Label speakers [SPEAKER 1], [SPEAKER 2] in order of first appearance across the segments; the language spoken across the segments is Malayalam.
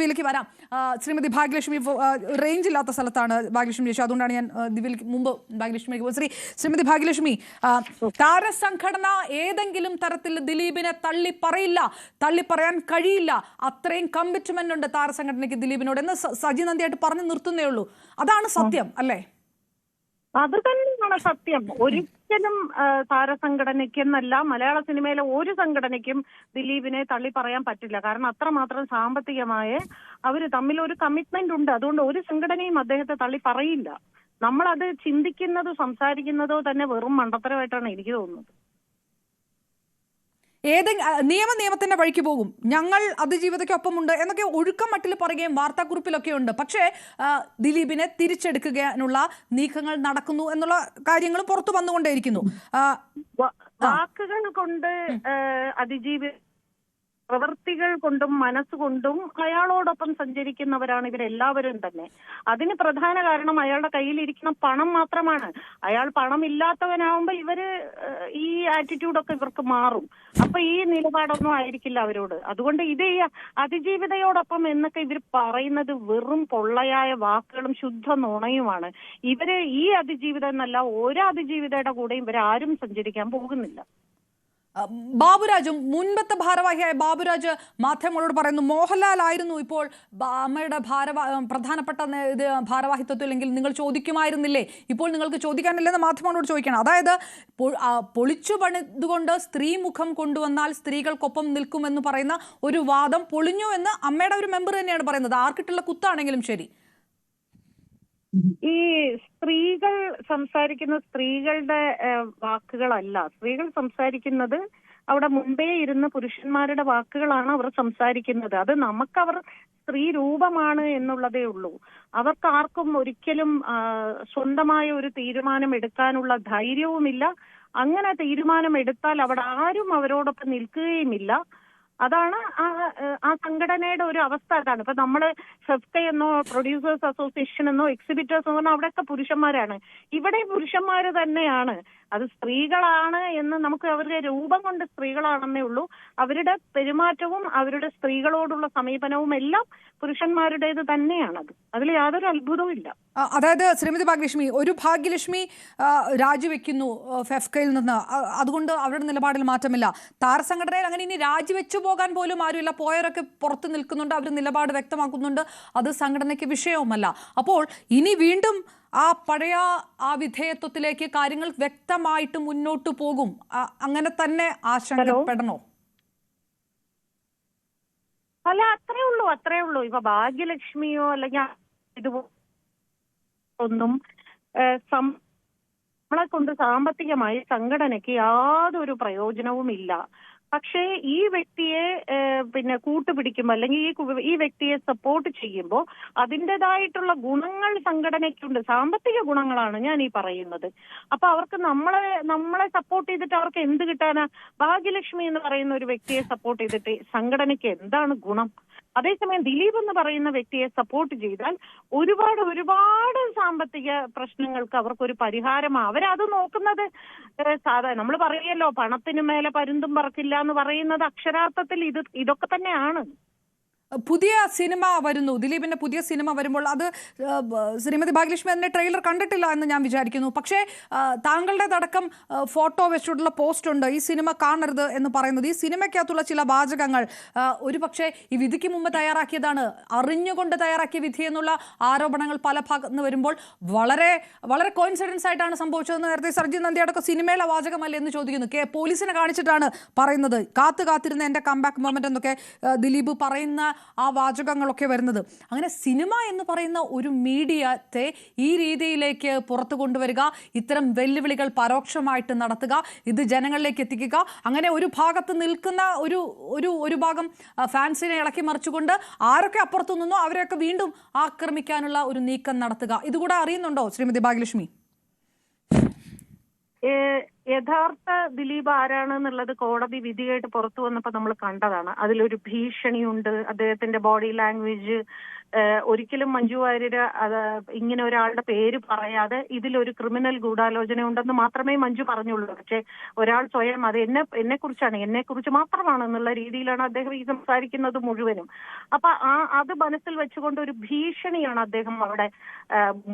[SPEAKER 1] ദിവ്യയിലേക്ക് വരാം. ശ്രീമതി ഭാഗ്യലക്ഷ്മി റേഞ്ച് ഇല്ലാത്ത സ്ഥലത്താണ് ഭാഗ്യലക്ഷ്മി ചേച്ചി, അതുകൊണ്ടാണ് ഞാൻ ദിവ്യയിലേക്ക് മുമ്പ് ഭാഗ്യലക്ഷ്മിക്ക് പോകുന്നത്. ശ്രീമതി ഭാഗ്യലക്ഷ്മി, താരസംഘടന ഏതെങ്കിലും തരത്തിൽ ദിലീപിനെ തള്ളി പറയാൻ കഴിയില്ല, അത്രയും കമ്മിറ്റ്മെന്റ് ഉണ്ട് താരസംഘടനയ്ക്ക് ദിലീപിനോട് എന്ന് സജി നന്ദിയായിട്ട് പറഞ്ഞു നിർത്തുന്നേ ഉള്ളൂ. അതാണ് സത്യം അല്ലേ?
[SPEAKER 2] അത് തന്നെയാണ് സത്യം. ഒരിക്കലും താരസംഘടനയ്ക്കെന്നല്ല, മലയാള സിനിമയിലെ ഒരു സംഘടനയ്ക്കും ദിലീപിനെ തള്ളി പറയാൻ പറ്റില്ല. കാരണം അത്രമാത്രം സാമ്പത്തികമായ അവര് തമ്മിൽ ഒരു കമ്മിറ്റ്മെന്റ് ഉണ്ട്. അതുകൊണ്ട് ഒരു സംഘടനയും അദ്ദേഹത്തെ തള്ളി പറയില്ല. നമ്മളത് ചിന്തിക്കുന്നതോ സംസാരിക്കുന്നതോ തന്നെ വെറും മണ്ടത്തരമായിട്ടാണ് എനിക്ക് തോന്നുന്നത്.
[SPEAKER 1] നിയമത്തിന്റെ വഴിക്ക് പോകും, ഞങ്ങൾ അതിജീവിതയ്ക്കൊപ്പമുണ്ട് എന്നൊക്കെ ഒഴുക്കം മട്ടിൽ പറയുകയും വാർത്താക്കുറിപ്പിലൊക്കെ ഉണ്ട്. പക്ഷേ ദിലീപിനെ തിരിച്ചെടുക്കാനുള്ള നീക്കങ്ങൾ നടക്കുന്നു എന്നുള്ള കാര്യങ്ങൾ പുറത്തു വന്നുകൊണ്ടേയിരിക്കുന്നു.
[SPEAKER 2] വാക്കുകൾ കൊണ്ട് അതിജീവി പ്രവൃത്തികൾ കൊണ്ടും മനസ്സുകൊണ്ടും അയാളോടൊപ്പം സഞ്ചരിക്കുന്നവരാണ് ഇവരെല്ലാവരും തന്നെ. അതിന് പ്രധാന കാരണം അയാളുടെ കയ്യിലിരിക്കുന്ന പണം മാത്രമാണ്. അയാൾ പണമില്ലാത്തവനാവുമ്പോ ഇവര് ഈ ആറ്റിറ്റ്യൂഡൊക്കെ ഇവർക്ക് മാറും. അപ്പൊ ഈ നിലപാടൊന്നും ആയിരിക്കില്ല അവരോട്. അതുകൊണ്ട് ഇത് അതിജീവിതയോടൊപ്പം എന്നൊക്കെ ഇവർ പറയുന്നത് വെറും പൊള്ളയായ വാക്കുകളും ശുദ്ധ നുണയുമാണ്. ഇവര് ഈ അതിജീവിതം എന്നല്ല, ഒരു അതിജീവിതയുടെ കൂടെ ഇവരാരും സഞ്ചരിക്കാൻ പോകുന്നില്ല.
[SPEAKER 1] ബാബുരാജും മുൻപത്തെ ഭാരവാഹിയായ ബാബുരാജ് മാധ്യമങ്ങളോട് പറയുന്നു, മോഹൻലാൽ ആയിരുന്നു ഇപ്പോൾ അമ്മയുടെ പ്രധാനപ്പെട്ട ഭാരവാഹിത്വത്തിൽ, അല്ലെങ്കിൽ നിങ്ങൾ ചോദിക്കുമായിരുന്നില്ലേ, ഇപ്പോൾ നിങ്ങൾക്ക് ചോദിക്കാനില്ലെന്ന് മാധ്യമങ്ങളോട് ചോദിക്കണം. അതായത് പൊളിച്ചു പണിതുകൊണ്ട് സ്ത്രീ മുഖം കൊണ്ടുവന്നാൽ സ്ത്രീകൾക്കൊപ്പം നിൽക്കുമെന്ന് പറയുന്ന ഒരു വാദം പൊളിഞ്ഞു എന്ന് അമ്മയുടെ ഒരു മെമ്പർ തന്നെയാണ് പറയുന്നത്, ആർക്കിട്ടുള്ള കുത്താണെങ്കിലും ശരി.
[SPEAKER 2] ഈ സ്ത്രീകൾ സംസാരിക്കുന്ന സ്ത്രീകളുടെ വാക്കുകളല്ല. സ്ത്രീകൾ സംസാരിക്കുന്നത് അവിടെ മുമ്പേ ഇരുന്ന പുരുഷന്മാരുടെ വാക്കുകളാണ് അവർ സംസാരിക്കുന്നത്. അത് നമുക്കവർ സ്ത്രീ രൂപമാണ് എന്നുള്ളതേ ഉള്ളൂ. അവർക്ക് ആർക്കും ഒരിക്കലും സ്വന്തമായ ഒരു തീരുമാനം എടുക്കാനുള്ള ധൈര്യവുമില്ല. അങ്ങനെ തീരുമാനം എടുത്താൽ അവിടെ ആരും അവരോടൊപ്പം നിൽക്കുകയുമില്ല. അതാണ് ആ സംഘടനയുടെ ഒരു അവസ്ഥ. അതാണ് ഇപ്പൊ നമ്മള് ഫെഫ്ക എന്നോ പ്രൊഡ്യൂസേഴ്സ് അസോസിയേഷൻ എന്നോ എക്സിബിറ്റേഴ്സ് എന്നോ അവിടെയൊക്കെ പുരുഷന്മാരാണ്. ഇവിടെ പുരുഷന്മാര് തന്നെയാണ്. അത് സ്ത്രീകളാണ് എന്ന് നമുക്ക് അവരുടെ രൂപം കൊണ്ട് സ്ത്രീകളാണെന്നേ ഉള്ളൂ. അവരുടെ പെരുമാറ്റവും അവരുടെ സ്ത്രീകളോടുള്ള സമീപനവും എല്ലാം പുരുഷന്മാരുടേത് തന്നെയാണത്. അതിൽ യാതൊരു അത്ഭുതവും ഇല്ല.
[SPEAKER 1] അതായത് ശ്രീമതി ഭാഗ്യലക്ഷ്മി, ഒരു ഭാഗ്യലക്ഷ്മി രാജിവെക്കുന്നു ഫെഫ്കയിൽ നിന്ന്, അതുകൊണ്ട് അവരുടെ നിലപാടിൽ മാറ്റമില്ല. താരസംഘടനയിൽ അങ്ങനെ ഇനി രാജിവെച്ചു പോകാൻ പോലും ആരുമില്ല. പോയവരൊക്കെ പുറത്ത് നിൽക്കുന്നുണ്ട്, അവർ നിലപാട് വ്യക്തമാക്കുന്നുണ്ട്, അത് സംഘടനയ്ക്ക് വിഷയവുമല്ല. അപ്പോൾ ഇനി വീണ്ടും ആ പഴയ വിധേയത്വത്തിലേക്ക് കാര്യങ്ങൾ വ്യക്തമായിട്ട് മുന്നോട്ട് പോകും, അങ്ങനെ തന്നെ ആശങ്കപ്പെടണോ?
[SPEAKER 2] അല്ല, അത്രേ ഉള്ളൂ. ഇപ്പൊ ഭാഗ്യലക്ഷ്മിയോ അല്ലെങ്കിൽ ഒന്നും നമ്മളെ കൊണ്ട് സാമ്പത്തികമായി സംഘടനയ്ക്ക് യാതൊരു പ്രയോജനവും ഇല്ല. പക്ഷേ ഈ വ്യക്തിയെ കൂട്ടുപിടിക്കുമ്പോൾ അല്ലെങ്കിൽ ഈ വ്യക്തിയെ സപ്പോർട്ട് ചെയ്യുമ്പോൾ അതിൻ്റെതായിട്ടുള്ള ഗുണങ്ങൾ സംഘടനയ്ക്കുണ്ട്. സാമ്പത്തിക ഗുണങ്ങളാണ് ഞാൻ ഈ പറയുന്നത്. അപ്പൊ അവർക്ക് നമ്മളെ സപ്പോർട്ട് ചെയ്തിട്ട് അവർക്ക് എന്ത് കിട്ടാനാ? ഭാഗ്യലക്ഷ്മി എന്ന് പറയുന്ന ഒരു വ്യക്തിയെ സപ്പോർട്ട് ചെയ്തിട്ട് സംഘടനയ്ക്ക് എന്താണ് ഗുണം? അതേസമയം ദിലീപ് എന്ന് പറയുന്ന വ്യക്തിയെ സപ്പോർട്ട് ചെയ്താൽ ഒരുപാട് സാമ്പത്തിക പ്രശ്നങ്ങൾക്ക് അവർക്കൊരു പരിഹാരമാണ്. അവരത് നോക്കുന്നത് സാധാരണ നമ്മൾ പറയല്ലോ, പണത്തിന് മേലെ പരുന്തും പറക്കില്ല എന്ന് പറയുന്നത് അക്ഷരാർത്ഥത്തിൽ ഇതൊക്കെ തന്നെയാണ്.
[SPEAKER 1] പുതിയ സിനിമ വരുന്നു, ദിലീപിന്റെ പുതിയ സിനിമ വരുമ്പോൾ അത് ശ്രീമതി ഭാഗ്യലക്ഷ്മി അതിന്റെ ട്രെയിലർ കണ്ടിട്ടില്ല എന്ന് ഞാൻ വിചാരിക്കുന്നു. പക്ഷേ താങ്കളുടേതടക്കം ഫോട്ടോ വെച്ചിട്ടുള്ള പോസ്റ്റ് ഉണ്ട്, ഈ സിനിമ കാണരുത് എന്ന് പറയുന്നത്. ഈ സിനിമയ്ക്കകത്തുള്ള ചില വാചകങ്ങൾ ഒരു പക്ഷേ ഈ വിധിക്ക് മുമ്പ് തയ്യാറാക്കിയതാണ്, അറിഞ്ഞുകൊണ്ട് തയ്യാറാക്കിയ വിധി എന്നുള്ള ആരോപണങ്ങൾ പല ഭാഗത്ത് നിന്ന് വരുമ്പോൾ വളരെ വളരെ കോയിൻസിഡൻസ് ആയിട്ടാണ് സംഭവിച്ചതെന്ന് നേരത്തെ സജി നന്ദിയാടൊക്കെ സിനിമയിലെ വാചകമല്ലേ എന്ന് ചോദിക്കുന്നു. പോലീസിനെ കാണിച്ചിട്ടാണ് പറയുന്നത്, കാത്തിരുന്ന എൻ്റെ കംബാക്ക് മൊമെന്റ് എന്നൊക്കെ ദിലീപ് പറയുന്ന ആ വാചകങ്ങളൊക്കെ വരുന്നത്. അങ്ങനെ സിനിമ എന്ന് പറയുന്ന ഒരു മീഡിയത്തെ ഈ രീതിയിലേക്ക് പുറത്തു കൊണ്ടുവരിക, ഇത്തരം വെല്ലുവിളികൾ പരോക്ഷമായിട്ട് നടത്തുക, ഇത് ജനങ്ങളിലേക്ക് എത്തിക്കുക, അങ്ങനെ ഒരു ഭാഗത്ത് നിൽക്കുന്ന ഒരു ഭാഗം ഫാൻസിനെ ഇളക്കി മറിച്ചുകൊണ്ട് ആരൊക്കെ അപ്പുറത്തു നിന്നോ അവരെയൊക്കെ വീണ്ടും ആക്രമിക്കാനുള്ള ഒരു നീക്കം നടത്തുക, ഇതുകൂടെ അറിയുന്നുണ്ടോ ശ്രീമതി ഭാഗ്യലക്ഷ്മി?
[SPEAKER 2] യഥാർത്ഥ ദിലീപ് ആരാണെന്നുള്ളത് കോടതി വിധിയായിട്ട് പുറത്തു വന്നപ്പോൾ നമ്മൾ കണ്ടതാണ്. അതിലൊരു ഭീഷണിയുണ്ട്, അദ്ദേഹത്തിന്റെ ബോഡി ലാംഗ്വേജ് ഒരിക്കലും മഞ്ജു വാര്യര് അത് ഇങ്ങനെ ഒരാളുടെ പേര് പറയാതെ ഇതിലൊരു ക്രിമിനൽ ഗൂഢാലോചന ഉണ്ടെന്ന് മാത്രമേ മഞ്ജു പറഞ്ഞുള്ളൂ. പക്ഷെ ഒരാൾ സ്വയം അത് എന്നെ കുറിച്ച് മാത്രമാണ് എന്നുള്ള രീതിയിലാണ് അദ്ദേഹം ഈ സംസാരിക്കുന്നത് മുഴുവനും. അപ്പൊ അത് മനസ്സിൽ വെച്ചുകൊണ്ട് ഒരു ഭീഷണിയാണ് അദ്ദേഹം അവിടെ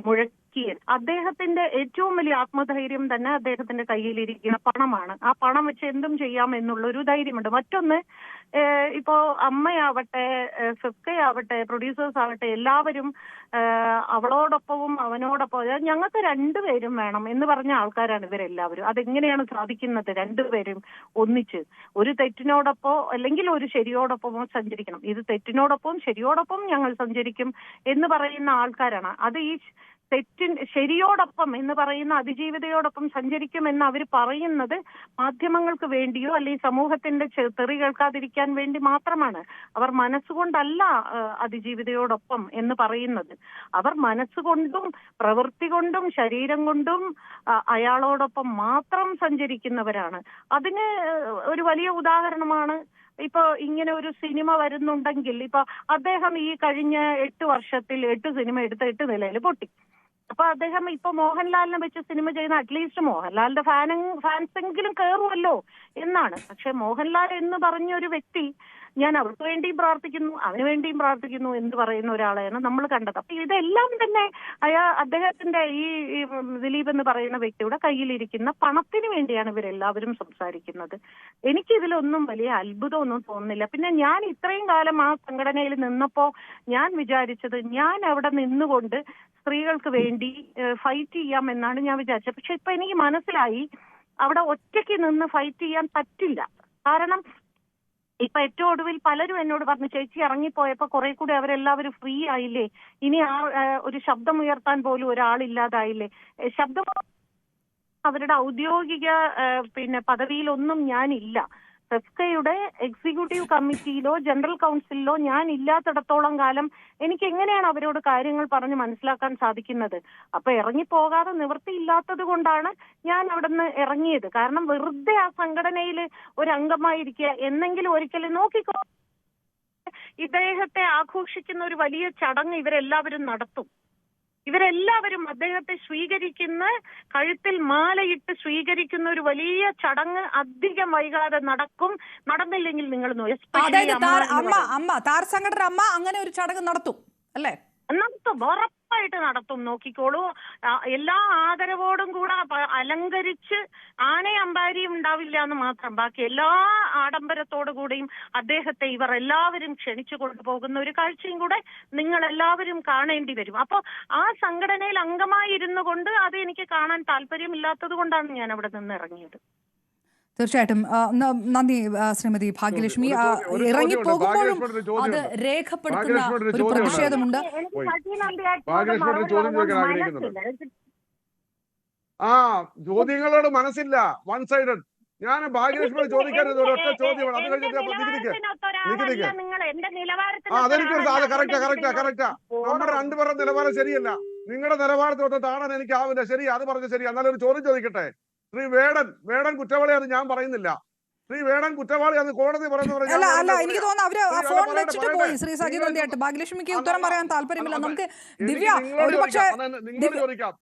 [SPEAKER 2] മുഴക്കിയത്. അദ്ദേഹത്തിന്റെ ഏറ്റവും വലിയ ആത്മധൈര്യം തന്നെ അദ്ദേഹത്തിന്റെ കയ്യിലിരിക്കുന്ന പണമാണ്. ആ പണം വെച്ച് എന്തും ചെയ്യാം എന്നുള്ള ഒരു ധൈര്യമുണ്ട്. മറ്റൊന്ന്, ഇപ്പോ അമ്മയാവട്ടെ, ഫെഫ്കയാവട്ടെ, പ്രൊഡ്യൂസേഴ്സ് ആവട്ടെ, എല്ലാവരും അവളോടൊപ്പവും അവനോടൊപ്പം ഞങ്ങൾക്ക് രണ്ടുപേരും വേണം എന്ന് പറഞ്ഞ ആൾക്കാരാണ് ഇവരെല്ലാവരും. അതെങ്ങനെയാണ് സാധിക്കുന്നത്? രണ്ടുപേരും ഒന്നിച്ച് ഒരു തെറ്റിനോടൊപ്പോ അല്ലെങ്കിൽ ഒരു ശരിയോടൊപ്പമോ സഞ്ചരിക്കണം. ഇത് തെറ്റിനോടൊപ്പം ശരിയോടൊപ്പം ഞങ്ങൾ സഞ്ചരിക്കും എന്ന് പറയുന്ന ആൾക്കാരാണ്. അത് ഈ ശരിയോടൊപ്പം എന്ന് പറയുന്ന അതിജീവിതയോടൊപ്പം സഞ്ചരിക്കുമെന്ന് അവർ പറയുന്നത് മാധ്യമങ്ങൾക്ക് വേണ്ടിയോ അല്ലെങ്കിൽ സമൂഹത്തിന്റെ തെറി കേൾക്കാതിരിക്കാൻ വേണ്ടി മാത്രമാണ്. അവർ മനസ്സുകൊണ്ടല്ല അതിജീവിതയോടൊപ്പം എന്ന് പറയുന്നത്. അവർ മനസ്സുകൊണ്ടും പ്രവൃത്തി കൊണ്ടും ശരീരം കൊണ്ടും അയാളോടൊപ്പം മാത്രം സഞ്ചരിക്കുന്നവരാണ്. അതിന് ഒരു വലിയ ഉദാഹരണമാണ് ഇപ്പൊ ഇങ്ങനെ ഒരു സിനിമ വരുന്നുണ്ടെങ്കിൽ, ഇപ്പൊ അദ്ദേഹം ഈ കഴിഞ്ഞ 8 വർഷത്തിൽ 8 സിനിമ എടുത്ത് 8 നിലയിൽ പൊട്ടി. അപ്പൊ അദ്ദേഹം ഇപ്പൊ മോഹൻലാലിനെ വെച്ച് സിനിമ ചെയ്യുന്ന അറ്റ്ലീസ്റ്റ് മോഹൻലാലിന്റെ ഫാൻസെങ്കിലും കയറുമല്ലോ എന്നാണ്. പക്ഷെ മോഹൻലാൽ എന്ന് പറഞ്ഞ ഒരു വ്യക്തി, ഞാൻ അവർക്ക് വേണ്ടിയും പ്രാർത്ഥിക്കുന്നു അവന് വേണ്ടിയും പ്രാർത്ഥിക്കുന്നു എന്ന് പറയുന്ന ഒരാളെയാണ് നമ്മൾ കണ്ടത്. അപ്പൊ ഇതെല്ലാം തന്നെ അദ്ദേഹത്തിന്റെ ഈ ദിലീപ് എന്ന് പറയുന്ന വ്യക്തിയുടെ കയ്യിലിരിക്കുന്ന പണത്തിന് വേണ്ടിയാണ് ഇവരെല്ലാവരും സംസാരിക്കുന്നത്. എനിക്കിതിലൊന്നും വലിയ അത്ഭുതമൊന്നും തോന്നുന്നില്ല. പിന്നെ ഞാൻ ഇത്രയും കാലം ആ സംഘടനയിൽ നിന്നപ്പോ ഞാൻ വിചാരിച്ചത്, ഞാൻ അവിടെ നിന്നുകൊണ്ട് സ്ത്രീകൾക്ക് വേണ്ടി ഫൈറ്റ് ചെയ്യാം എന്നാണ് ഞാൻ വിചാരിച്ചത്. പക്ഷെ ഇപ്പൊ എനിക്ക് മനസ്സിലായി അവിടെ ഒറ്റയ്ക്ക് നിന്ന് ഫൈറ്റ് ചെയ്യാൻ പറ്റില്ല. കാരണം ഇപ്പൊ ഏറ്റവും ഒടുവിൽ പലരും എന്നോട് പറഞ്ഞു, ചേച്ചി ഇറങ്ങിപ്പോയപ്പോ കുറെ കൂടി അവരെല്ലാവരും ഫ്രീ ആയില്ലേ, ഇനി ഒരു ശബ്ദം ഉയർത്താൻ പോലും ഒരാളില്ലാതായില്ലേ. ശബ്ദം അവരുടെ ഔദ്യോഗിക പദവിയിലൊന്നും ഞാനില്ല. ഫെഫ്കയുടെ എക്സിക്യൂട്ടീവ് കമ്മിറ്റിയിലോ ജനറൽ കൗൺസിലിലോ ഞാൻ ഇല്ലാത്തിടത്തോളം കാലം എനിക്ക് എങ്ങനെയാണ് അവരോട് കാര്യങ്ങൾ പറഞ്ഞ് മനസ്സിലാക്കാൻ സാധിക്കുന്നത്? അപ്പൊ ഇറങ്ങിപ്പോകാതെ നിവൃത്തിയില്ലാത്തത് കൊണ്ടാണ് ഞാൻ അവിടെ നിന്ന് ഇറങ്ങിയത്. കാരണം വെറുതെ ആ സംഘടനയിൽ ഒരു അംഗമായിരിക്കുക എന്നെങ്കിലും ഒരിക്കലും നോക്കിക്കോ, ഇദ്ദേഹത്തെ ആഘോഷിക്കുന്ന ഒരു വലിയ ചടങ്ങ് ഇവരെല്ലാവരും നടത്തും. ഇവരെല്ലാവരും അദ്ദേഹത്തെ സ്വീകരിക്കുന്ന, കഴുത്തിൽ മാലയിട്ട് സ്വീകരിക്കുന്ന ഒരു വലിയ ചടങ്ങ് അധികം വൈകാതെ നടക്കും. നടന്നില്ലെങ്കിൽ നിങ്ങൾ
[SPEAKER 1] താര സംഘടന അമ്മ അങ്ങനെ ഒരു ചടങ്ങ് നടത്തും അല്ലേ?
[SPEAKER 2] നടത്തും, ഉറപ്പായിട്ട് നടത്തും. നോക്കിക്കോളൂ. എല്ലാ ആദരവോടും കൂടെ അലങ്കരിച്ച് ആനയും അമ്പാരിയും ഉണ്ടാവില്ല എന്ന് മാത്രം, ബാക്കി എല്ലാ ആഡംബരത്തോടു കൂടിയും അദ്ദേഹത്തെ ഇവർ എല്ലാവരും ക്ഷണിച്ചു കൊണ്ടുപോകുന്ന ഒരു കാഴ്ചയും കൂടെ നിങ്ങൾ എല്ലാവരും കാണേണ്ടി വരും. അപ്പൊ ആ സംഘടനയിൽ അംഗമായി ഇരുന്നു കൊണ്ട് അത് എനിക്ക് കാണാൻ താല്പര്യമില്ലാത്തത് കൊണ്ടാണ് ഞാൻ അവിടെ നിന്ന് ഇറങ്ങിയത്.
[SPEAKER 1] തീർച്ചയായിട്ടും നന്ദി ശ്രീമതി ഭാഗ്യലക്ഷ്മി. ഇറങ്ങിപ്പോകുമ്പോഴും അത് രേഖപ്പെടുത്തുന്ന ഒരു പ്രതിഷേധമുണ്ട്.
[SPEAKER 3] ചോദ്യങ്ങളോട് മനസ്സില്ല, വൺ സൈഡഡ്. ഞാൻ ഭാഗ്യലക്ഷ്മിയോട് ചോദിക്കരുത് ഒരൊറ്റ ചോദ്യമാണ്. അത് കഴിഞ്ഞിട്ട് കറക്റ്റാ. നമ്മുടെ രണ്ടുപേരുടെ നിലവാരം ശരിയല്ല. നിങ്ങളുടെ നിലവാരത്തോട്ട് താഴാൻ എനിക്ക് ആവില്ല. ശരി, അത് പറഞ്ഞ ശരി. എന്നാലും ഒരു ചോദ്യം ചോദിക്കട്ടെ. ശ്രീ വേടൻ കുറ്റവാളിയാണെന്ന് ഞാൻ പറയുന്നില്ല. ശ്രീ വേടൻ കുറ്റവാളിയാണെന്ന് കോടതി
[SPEAKER 1] അല്ല, എനിക്ക് തോന്നുന്നു അവര് ഫോൺ വെച്ചിട്ട് പോയി. ശ്രീ സജി നന്ദിയായിട്ട് ഭാഗ്യലക്ഷ്മിക്ക് ഉത്തരം പറയാൻ താല്പര്യമില്ല. നമുക്ക് ദിവ്യ ഒരുപക്ഷെ
[SPEAKER 3] നിങ്ങളോട് ചോദിക്കാം.